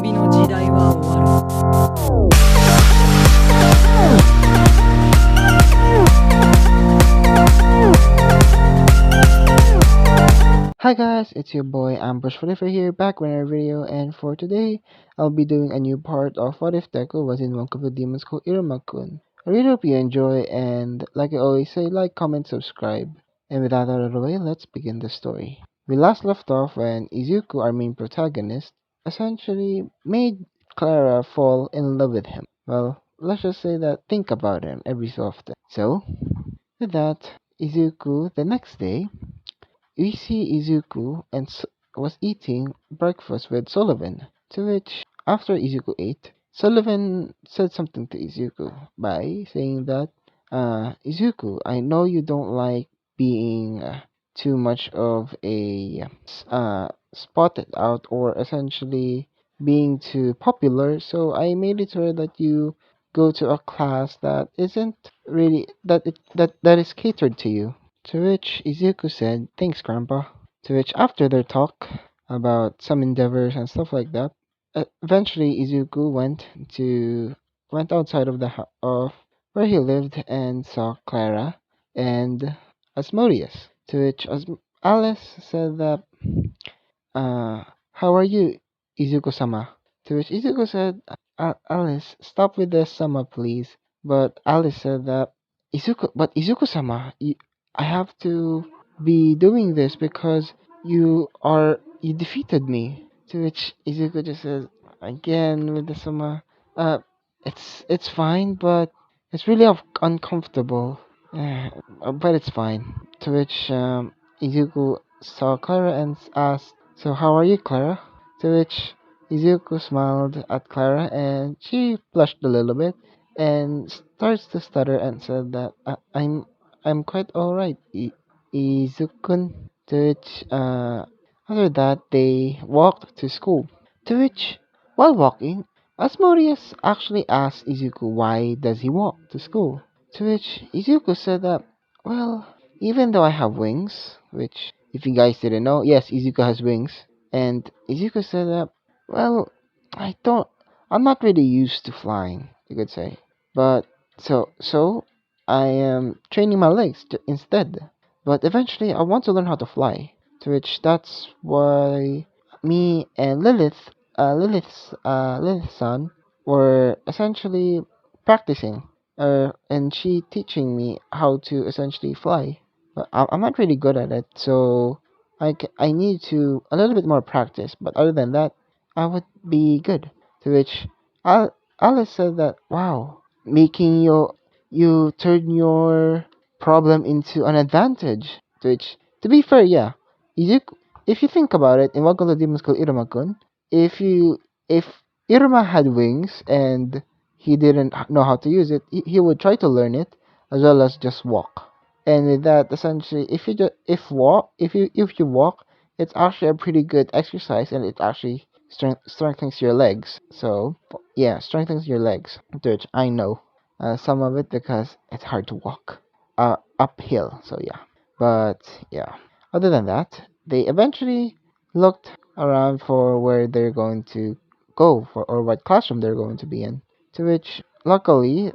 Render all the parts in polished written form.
びの時代は終わる。Hi guys, it's your boy Ambush Forever here, back with another video, and for today, I'll be doing a new part of What If Deku was in one of the demons called Iruma-kun. I really hope you enjoy, and like I always say, like, comment, subscribe. And without out of the way, let's begin the story. We last left off when Izuku, our main protagonist, essentially made Clara fall in love with him. Well, let's just say that think about him every so often. So, with that, Izuku, the next day, we see Izuku was eating breakfast with Sullivan, to which, after Izuku ate, Sullivan said something to Izuku by saying that, Izuku, I know you don't like being too much of a spotted out or essentially being too popular, so I made it sure that you go to a class that isn't really that is catered to you. To which Izuku said, "Thanks, Grandpa." To which, after their talk about some endeavors and stuff like that, eventually Izuku went outside of of where he lived and saw Clara and Asmodeus. To which Alice said that, "How are you, Izuku-sama?" To which Izuku said, "Alice, stop with the sama, please." But Alice said that, Izuku-sama, I have to be doing this because you defeated me." To which Izuku just says, again with the sama, uh, it's fine, but it's really uncomfortable. But it's fine. To which Izuku saw Clara and asked, "So how are you, Clara?" To which Izuku smiled at Clara and she blushed a little bit and starts to stutter and said that, I'm quite alright, Izukun." To which, after that, they walked to school. To which, while walking, Asmodeus actually asked Izuku why does he walk to school. To which Izuku said that, well, even though I have wings, which, if you guys didn't know, yes, Izuku has wings. And Izuku said that, well, I don't, I'm not really used to flying, you could say. But, so, I am training my legs instead. But eventually, I want to learn how to fly. To which, that's why me and Lilith's son were essentially practicing, and she teaching me how to essentially fly. But I'm not really good at it, so I need to a little bit more practice. But other than that, I would be good. To which Alice said that, wow, making you turn your problem into an advantage. To which, to be fair, yeah, you if you think about it, in Welcome to Demon School Iruma-kun, if Iruma had wings and he didn't know how to use it, he would try to learn it as well as just walk. And with that, essentially, if you walk, it's actually a pretty good exercise, and it actually strengthens your legs. So yeah, strengthens your legs, which I know some of it because it's hard to walk uphill. So yeah, but yeah. Other than that, they eventually looked around for where they're going to go for or what classroom they're going to be in. To which, luckily,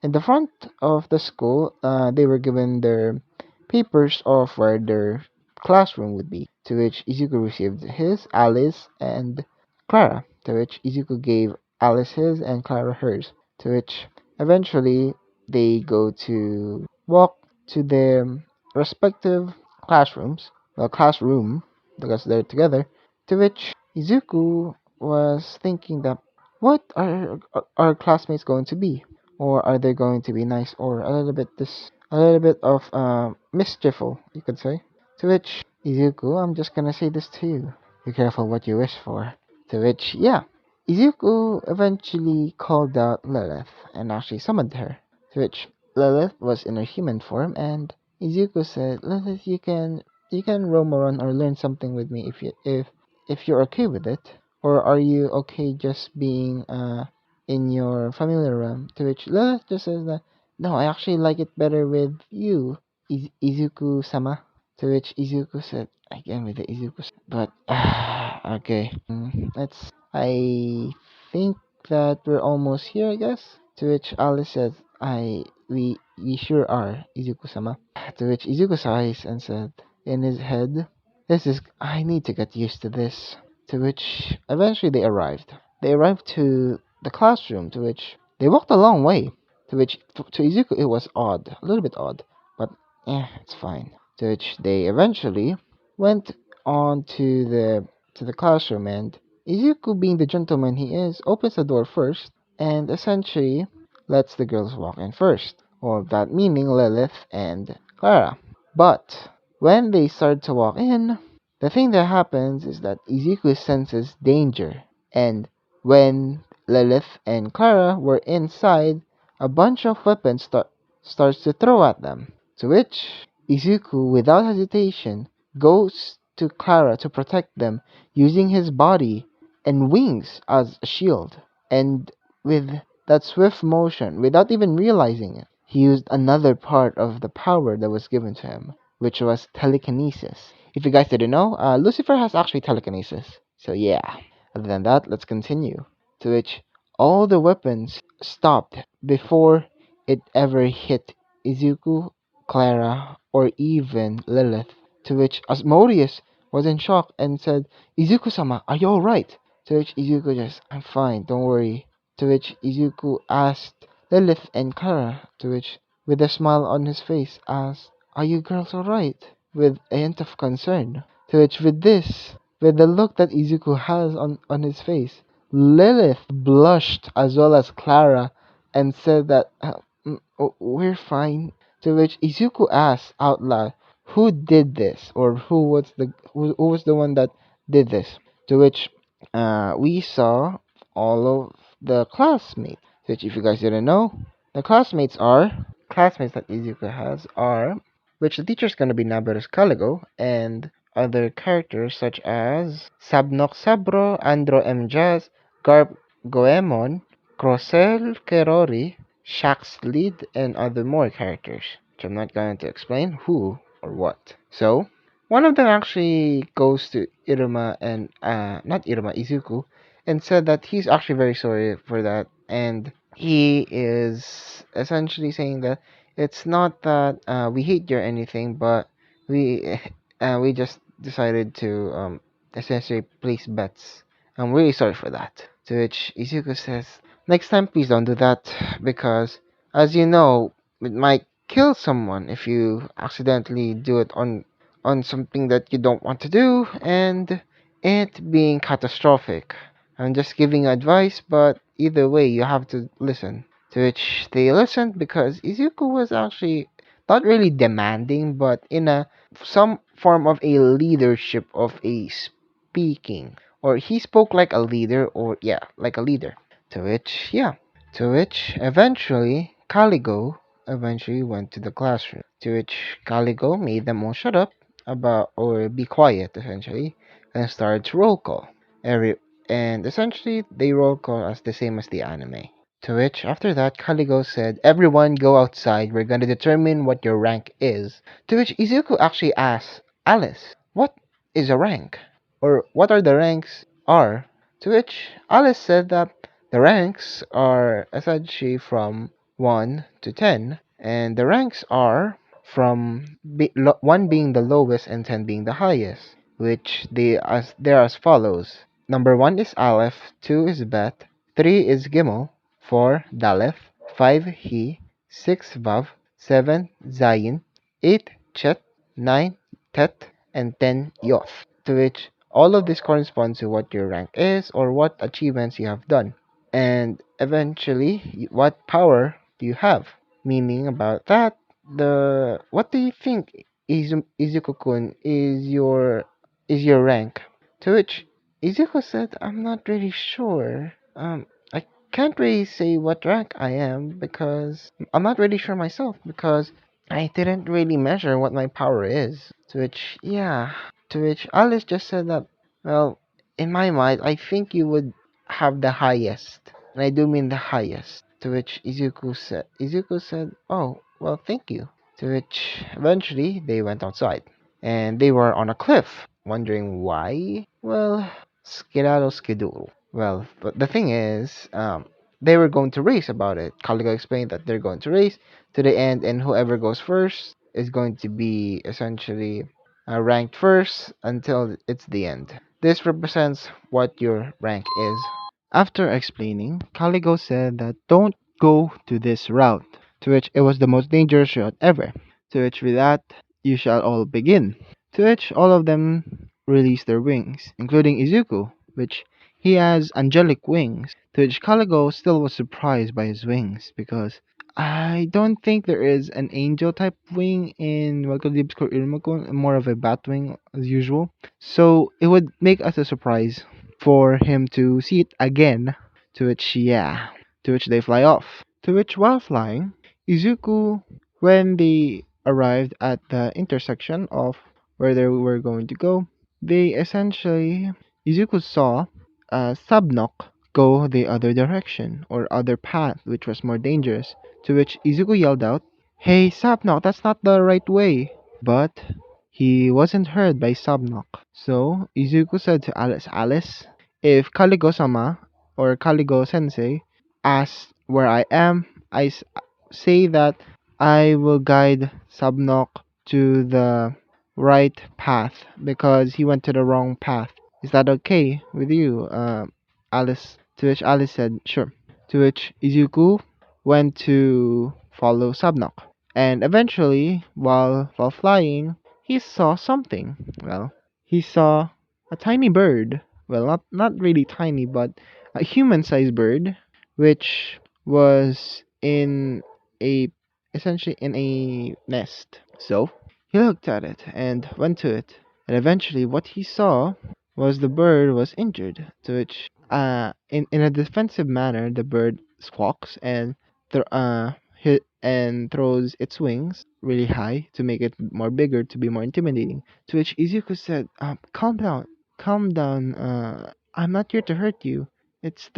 in the front of the school, they were given their papers of where their classroom would be. To which Izuku received his, Alice, and Clara. To which Izuku gave Alice his and Clara hers. To which eventually they go to walk to their respective classrooms, well, classroom, because they're together, to which Izuku was thinking that, what are our classmates going to be? Or are they going to be nice or a little bit of mischieful, you could say? To which Izuku, I'm just gonna say this to you. Be careful what you wish for. To which, yeah, Izuku eventually called out Lilith and actually summoned her. To which Lilith was in her human form, and Izuku said, "Lilith, you can roam around or learn something with me if you're okay with it, or are you okay just being in your familiar realm?" To which Lilith just says that, "No, I actually like it better with you, Izuku-sama." To which Izuku said, again with the Izuku, but okay, I think that we're almost here, I guess. To which Alice said, we sure are, Izuku-sama. To which Izuku sighs and said in his head, I need to get used to this. To which eventually they arrived. They arrived to the classroom, to which they walked a long way. To which to Izuku it was odd, a little bit odd, but it's fine. To which they eventually went on to the classroom, and Izuku, being the gentleman he is, opens the door first and essentially lets the girls walk in first, or that meaning Lilith and Clara. But when they start to walk in, the thing that happens is that Izuku senses danger, and when Lilith and Clara were inside, a bunch of weapons starts to throw at them. To which Izuku, without hesitation, goes to Clara to protect them using his body and wings as a shield. And with that swift motion, without even realizing it, he used another part of the power that was given to him, which was telekinesis. If you guys didn't know, Lucifer has actually telekinesis. So yeah. Other than that, let's continue. To which all the weapons stopped before it ever hit Izuku, Clara, or even Lilith. To which Asmodeus was in shock and said, Izuku-sama, are you alright? To which Izuku just, I'm fine, don't worry. To which Izuku asked Lilith and Clara, to which, with a smile on his face, asked, are you girls alright? With a hint of concern. To which, with the look that Izuku has on his face, Lilith blushed as well as Clara and said that, we're fine. To which Izuku asked out loud, who did this? Or who was the one that did this? To which we saw all of the classmates. Which, if you guys didn't know, the classmates that Izuku has are, which the teacher's gonna be Naberu's Caligo, and other characters such as Sabnok Sabro, Andro M. Jazz, Garb Goemon, Crosel Kerori, Shax Lead, and other more characters, which I'm not going to explain who or what. So, one of them actually goes to Iruma and not Iruma, Izuku, and said that he's actually very sorry for that, and he is essentially saying that it's not that we hate you or anything, but we we just decided to essentially place bets. I'm really sorry for that. To which Izuku says, next time please don't do that, because as you know, it might kill someone if you accidentally do it on something that you don't want to do, and it being catastrophic. I'm just giving advice, but either way, you have to listen. To which they listened because Izuku was actually not really demanding, but in a some form of a leadership of a speaking, or he spoke like a leader, or yeah, like a leader. To which, yeah, to which eventually Caligo eventually went to the classroom. To which Caligo made them all shut up about or be quiet essentially, and started to roll call. Every and essentially they roll call as the same as the anime. To which after that Caligo said, everyone go outside, we're gonna determine what your rank is. To which Izuku actually asked Alice, what is a rank? Or what are the ranks are? To which Alice said that the ranks are essentially from 1 to 10, and the ranks are from 1 being the lowest and 10 being the highest, which they're as follows. Number 1 is Aleph, 2 is Bet, 3 is Gimel, 4 Daleth, 5 He, 6 Vav, 7 Zayin, 8 Chet, 9 Tet, and 10 Yoth. To which all of this corresponds to what your rank is or what achievements you have done. And eventually, what power do you have? Meaning about that, what do you think Izuku-kun is your rank? To which Izuku said, I'm not really sure. I can't really say what rank I am because I'm not really sure myself because I didn't really measure what my power is. To which, yeah. To which Alice just said that, well, in my mind, I think you would have the highest. And I do mean the highest. To which Izuku said, oh, well, thank you. To which eventually they went outside. And they were on a cliff, wondering why. Well, skedaddle skidoo. Well, but the thing is, they were going to race about it. Calico explained that they're going to race to the end, and whoever goes first is going to be essentially ranked first until it's the end. This represents what your rank is. After explaining, Calico said that don't go to this route, to which it was the most dangerous route ever. To which with that, you shall all begin. To which all of them released their wings, including Izuku, which he has angelic wings. To which Calico still was surprised by his wings, because I don't think there is an angel type wing in Welcome or Iruma-kun, more of a bat wing as usual. So it would make us a surprise for him to see it again. To which, yeah, to which they fly off. To which, while flying, Izuku, when they arrived at the intersection of where they were going to go, they essentially, Izuku saw Subnok go the other direction or other path, which was more dangerous. To which Izuku yelled out, "Hey, Subnok, that's not the right way." But he wasn't heard by Subnok. So Izuku said to Alice, if Kaligo-sama or Kaligo-sensei asks where I am, say that I will guide Subnok to the right path because he went to the wrong path. Is that okay with you, Alice? To which Alice said, sure. To which Izuku went to follow Subnok. And eventually, while flying, he saw something. Well, he saw a tiny bird. Well, not really tiny, but a human-sized bird, which was in a essentially in a nest. So he looked at it and went to it, and eventually, what he saw was the bird was injured. To which, in a defensive manner, the bird squawks and hit and throws its wings really high to make it more bigger to be more intimidating. To which Izuku said, "Calm down, calm down. I'm not here to hurt you. It's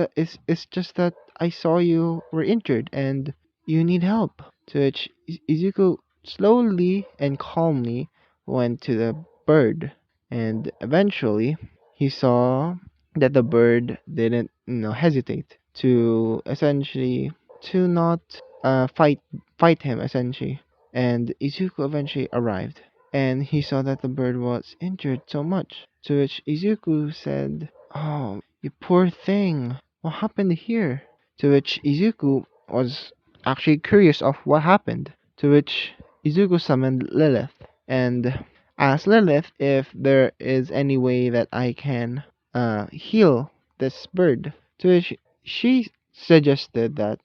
just that I saw you were injured and you need help." To which Izuku slowly and calmly went to the bird, and eventually he saw that the bird didn't, hesitate to essentially to not fight him essentially. And Izuku eventually arrived, and he saw that the bird was injured so much. To which Izuku said, "Oh, you poor thing, what happened here?" To which Izuku was actually curious of what happened. To which Izuku summoned Lilith and asked Lilith if there is any way that I can heal this bird. To which she suggested that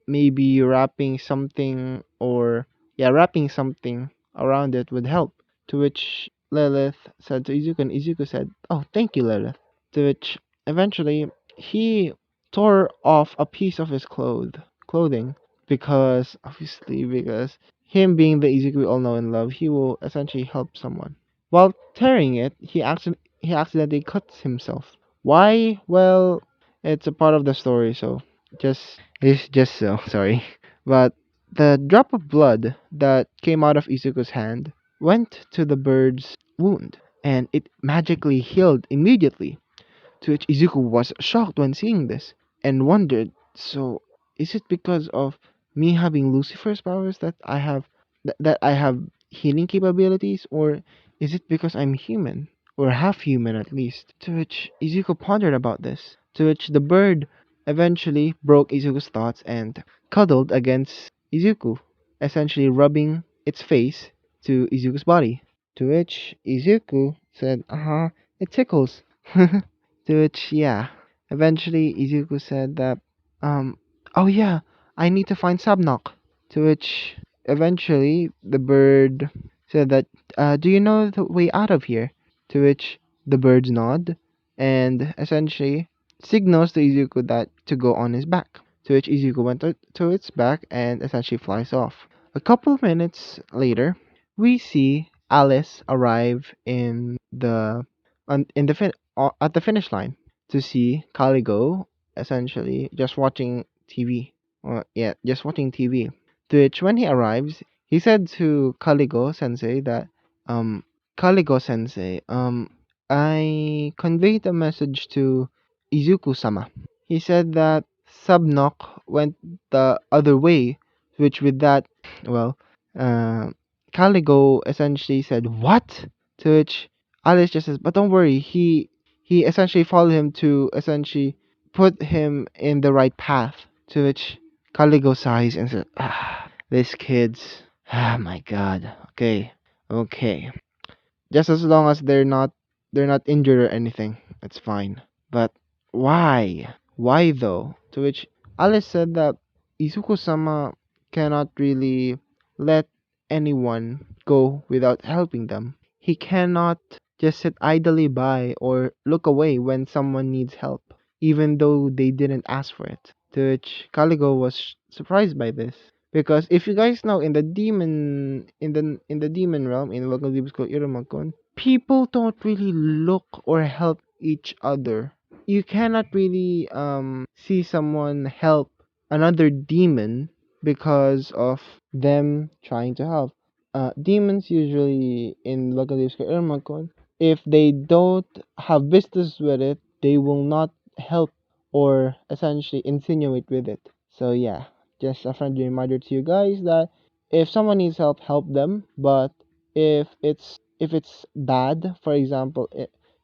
maybe wrapping something or yeah wrapping something around it would help. To which Lilith said to Izuku, and Izuku said, "Oh, thank you, Lilith." To which eventually he tore off a piece of his clothing because obviously because him being the Izuku we all know and love, he will essentially help someone. While tearing it, he accidentally cuts himself. Why? Well, it's a part of the story, so it's just so sorry. But the drop of blood that came out of Izuku's hand went to the bird's wound, and it magically healed immediately. To which Izuku was shocked when seeing this and wondered, so is it because of me having Lucifer's powers that I have healing capabilities, or is it because I'm human or half human at least? To which Izuku pondered about this. To which the bird eventually broke Izuku's thoughts and cuddled against Izuku, essentially rubbing its face to Izuku's body. To which Izuku said, it tickles. To which, yeah, eventually Izuku said that, um, oh yeah, I need to find Subnok. To which, eventually, the bird said that, do you know the way out of here? To which the birds nod and essentially signals to Izuku that to go on his back. To which Izuku went to its back and essentially flies off. A couple of minutes later, we see Alice arrive in the at the finish line to see Caligo essentially just watching TV. Yeah, just watching TV. To which when he arrives, he said to Caligo Sensei that Caligo Sensei, I conveyed a message to Izuku-sama. He said that Subnok went the other way, which with that, well, uh, Caligo essentially said, "What?" To which Alice just says, "But don't worry, he essentially followed him to essentially put him in the right path." To which Caligo sighs and says, "Ah, these kids. Ah, my God. Okay, okay. Just as long as they're not injured or anything, it's fine. But why? Why though?" To which Alice said that Izuku-sama cannot really let anyone go without helping them. He cannot just sit idly by or look away when someone needs help, even though they didn't ask for it. To which Caligo was surprised by this. Because if you guys know in the demon realm in local games called Iruma-kun, people don't really look or help each other. You cannot really see someone help another demon because of them trying to help. Demons usually in local games called Iruma-kun, if they don't have business with it, they will not help or essentially insinuate with it. So yeah, just a friendly reminder to you guys that if someone needs help, help them. But if it's bad, for example,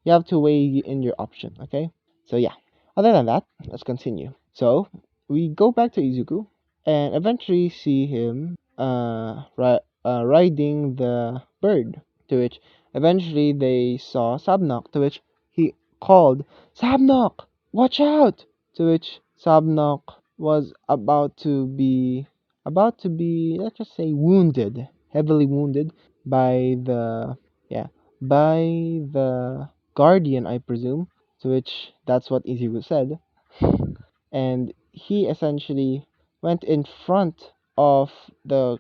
you have to weigh in your option. Okay. So yeah. Other than that, let's continue. So we go back to Izuku and eventually see him riding the bird. To which eventually they saw Sabnok. To which he called, "Sabnok, watch out!" To which Sabnok was about to be, let's just say, wounded, heavily wounded by the yeah by the guardian, I presume. To which that's what Izuku said, and he essentially went in front of the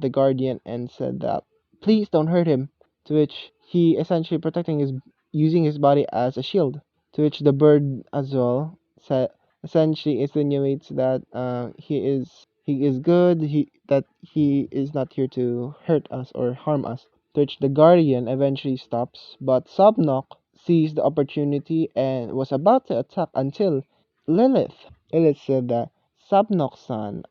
guardian and said that please don't hurt him. To which he essentially protecting his using his body as a shield. To which the bird as well said essentially insinuates that he is good. He is not here to hurt us or harm us. To which the guardian eventually stops, but Subnok sees the opportunity and was about to attack until Lilith. Lilith said that Subnok-san,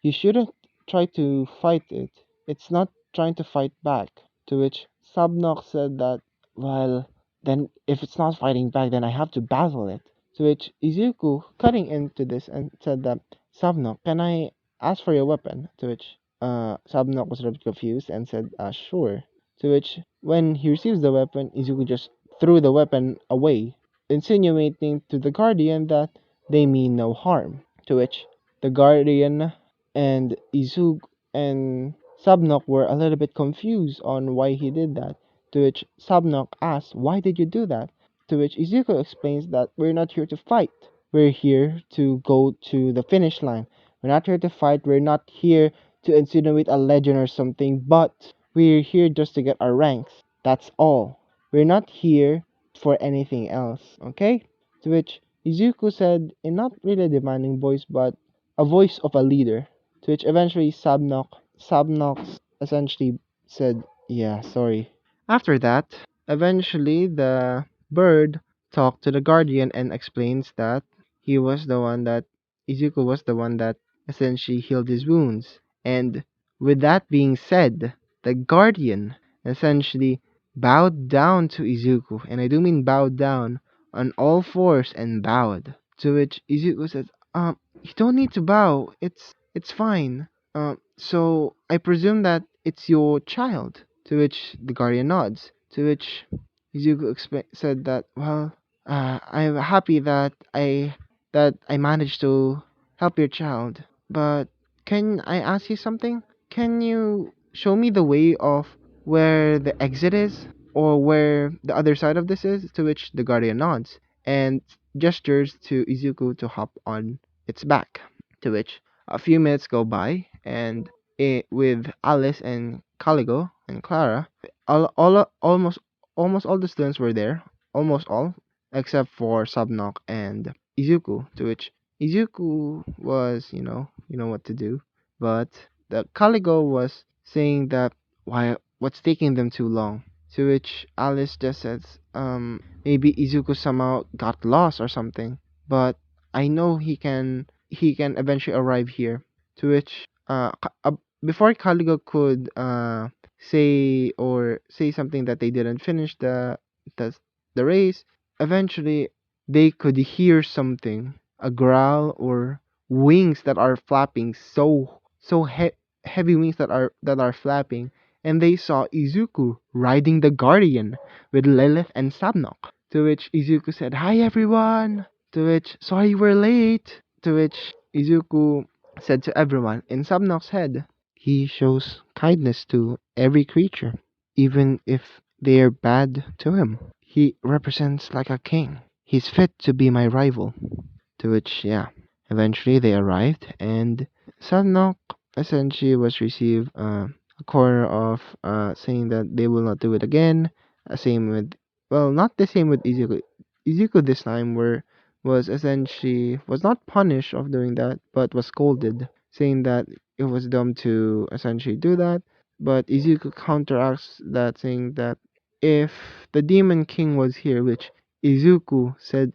you shouldn't try to fight it. It's not trying to fight back. To which Subnok said that, well, then if it's not fighting back, then I have to battle it. To which Izuku cutting into this and said that, Subnok, can I ask for your weapon? To which Subnok was a bit confused and said, sure. To which when he receives the weapon, Izuku just threw the weapon away, insinuating to the Guardian that they mean no harm. To which the Guardian and Izuku and Sabnok were a little bit confused on why he did that. To which Sabnok asked, "Why did you do that?" To which Izuku explains that we're not here to fight. We're here to go to the finish line. We're not here to fight. We're not here to insinuate a legend or something, but we're here just to get our ranks. That's all. We're not here for anything else, okay? To which Izuku said in not really a demanding voice, but a voice of a leader. To which eventually Sabnox essentially said, "Yeah, sorry." After that, eventually the bird talked to the guardian and explains that he was the one that Izuku was the one that essentially healed his wounds. And with that being said, the guardian essentially bowed down to Izuku, and I do mean bowed down on all fours and bowed. To which Izuku says, you don't need to bow. It's fine. So I presume that it's your child." To which the guardian nods. To which Izuku said that, well, I'm happy that I managed to help your child. But can I ask you something? Can you show me the way of where the exit is, or where the other side of this is? To which the guardian nods and gestures to Izuku to hop on its back. To which a few minutes go by, and with Alice and Caligo and Clara, almost all the students were there, almost all, except for Subnok and Izuku. To which Izuku was, you know what to do, but the Caligo was saying that what's taking them too long. To which Alice just says, maybe Izuku somehow got lost or something. But I know he can eventually arrive here. To which before Caligo could say something that they didn't finish the the race, eventually they could hear something, a growl or wings that are flapping heavy wings that are flapping, and they saw Izuku riding the Guardian with Lilith and Sabnok. To which Izuku said, "Hi everyone." To which, "Sorry we're late." To which Izuku said to everyone in Sabnok's head, "He shows kindness to every creature, even if they're bad to him. He represents like a king. He's fit to be my rival." To which, yeah, eventually they arrived, and Sabnok essentially was received a corner of saying that they will not do it again. Same with, well, not the same with Izuku. Izuku this time was not punished of doing that, but was scolded, saying that it was dumb to essentially do that. But Izuku counteracts that, saying that if the Demon King was here, which Izuku said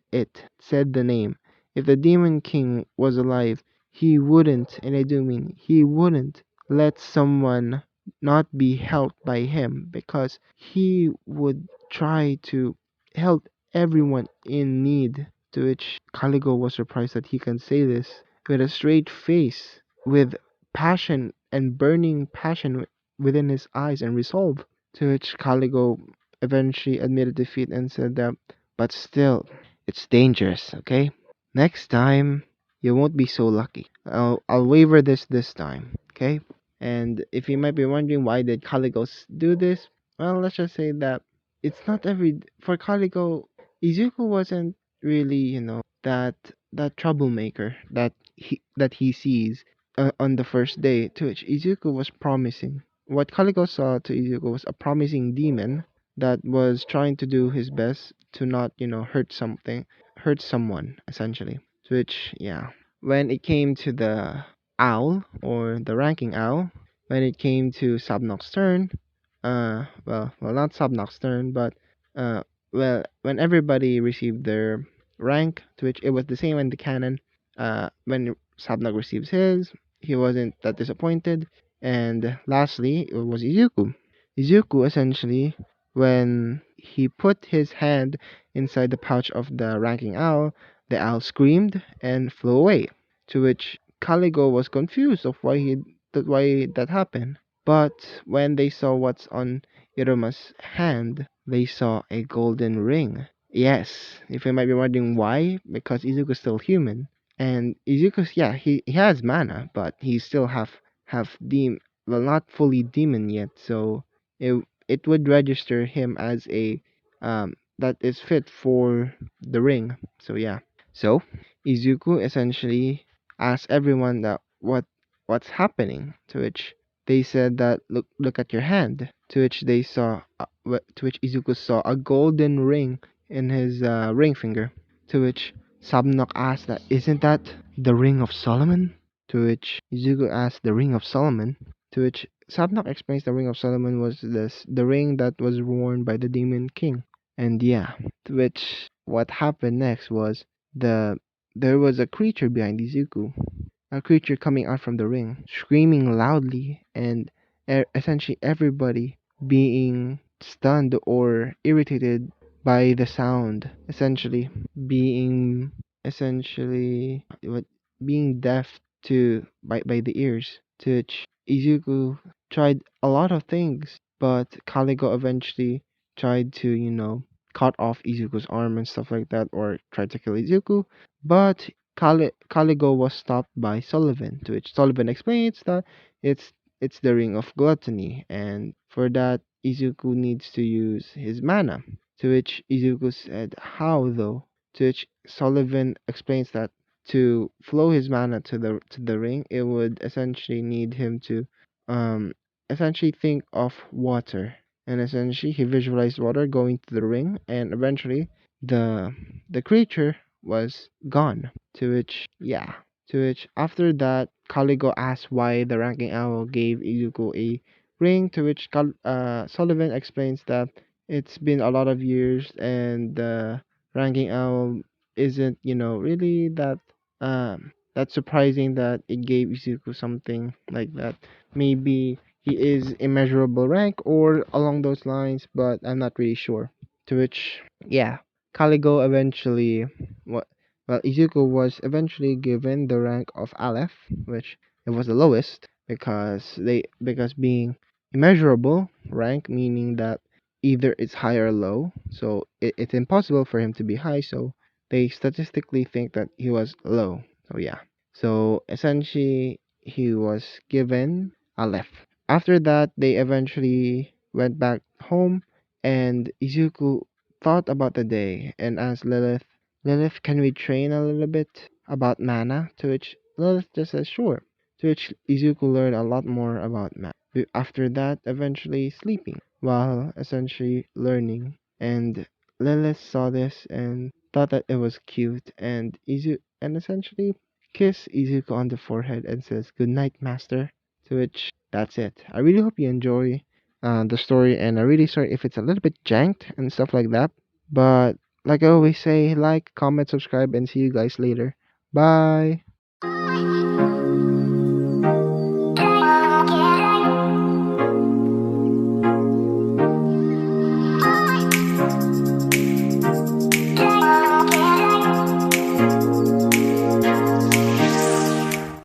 the name, if the Demon King was alive, he wouldn't, and I do mean he wouldn't, let someone not be helped by him, because he would try to help everyone in need. To which Caligo was surprised that he can say this with a straight face, with passion and burning passion within his eyes and resolve. To which Caligo eventually admitted defeat and said that, but still, it's dangerous, okay? Next time, you won't be so lucky. I'll waiver this time, okay? And if you might be wondering why did Caligos do this, well, let's just say that it's not for Caligo. Izuku wasn't really, that troublemaker that he sees on the first day, to which Izuku was promising. What Caligo saw to Izuku was a promising demon that was trying to do his best to not, hurt someone, essentially. To which, yeah, when it came to the owl, or the ranking owl, when it came to Sabnok's turn, not Sabnok's turn, but uh, when everybody received their rank, to which it was the same in the canon. When Sabnok receives his, he wasn't that disappointed. And lastly, it was Izuku. Izuku essentially, when he put his hand inside the pouch of the ranking owl, the owl screamed and flew away. To which Caligo was confused of why that happened. But when they saw what's on Iruma's hand, they saw a golden ring. Yes, if you might be wondering why, because Izuku's still human. And Izuku's, yeah, he has mana, but he's still half demon, well, not fully demon yet. So it would register him as a that is fit for the ring. So yeah. So Izuku essentially asked everyone that what's happening, to which they said that look at your hand, to which they saw to which Izuku saw a golden ring in his ring finger, to which Sabnok asked that isn't that the ring of Solomon, to which Izuku asked the ring of Solomon, to which Sabnok explains the ring of Solomon was the ring that was worn by the Demon King. And yeah, to which what happened next was there was a creature behind Izuku, a creature coming out from the ring, screaming loudly, and essentially everybody being stunned or irritated by the sound, essentially being what being deaf by the ears. To which Izuku tried a lot of things, but Caligo eventually tried to, cut off Izuku's arm and stuff like that, or tried to kill Izuku, but Caligo was stopped by Sullivan, to which Sullivan explains that it's it's the ring of gluttony, and for that Izuku needs to use his mana. To which Izuku said, "How though?" To which Sullivan explains that to flow his mana to the ring, it would essentially need him to um essentially think of water, and essentially he visualized water going to the ring, and eventually the the creature was gone. To which, yeah, to which after that, Caligo asked why the ranking owl gave Izuku a ring, to which Sullivan explains that it's been a lot of years and the ranking owl isn't, really that surprising that it gave Izuku something like that. Maybe he is immeasurable rank or along those lines, but I'm not really sure. To which, yeah, Caligo eventually, what? Well, Izuku was eventually given the rank of Aleph, which it was the lowest because being immeasurable rank meaning that either it's high or low, so it's impossible for him to be high. So they statistically think that he was low. So yeah. So essentially, he was given Aleph. After that, they eventually went back home, and Izuku thought about the day and asked Lilith, can we train a little bit about mana? To which Lilith just says, sure. To which Izuku learned a lot more about mana. After that, eventually sleeping while essentially learning. And Lilith saw this and thought that it was cute, and essentially kiss Izuku on the forehead and says, good night, master. To which that's it. I really hope you enjoy the story, and I'm really sorry if it's a little bit janked and stuff like that. But like I always say, like, comment, subscribe, and see you guys later. Bye.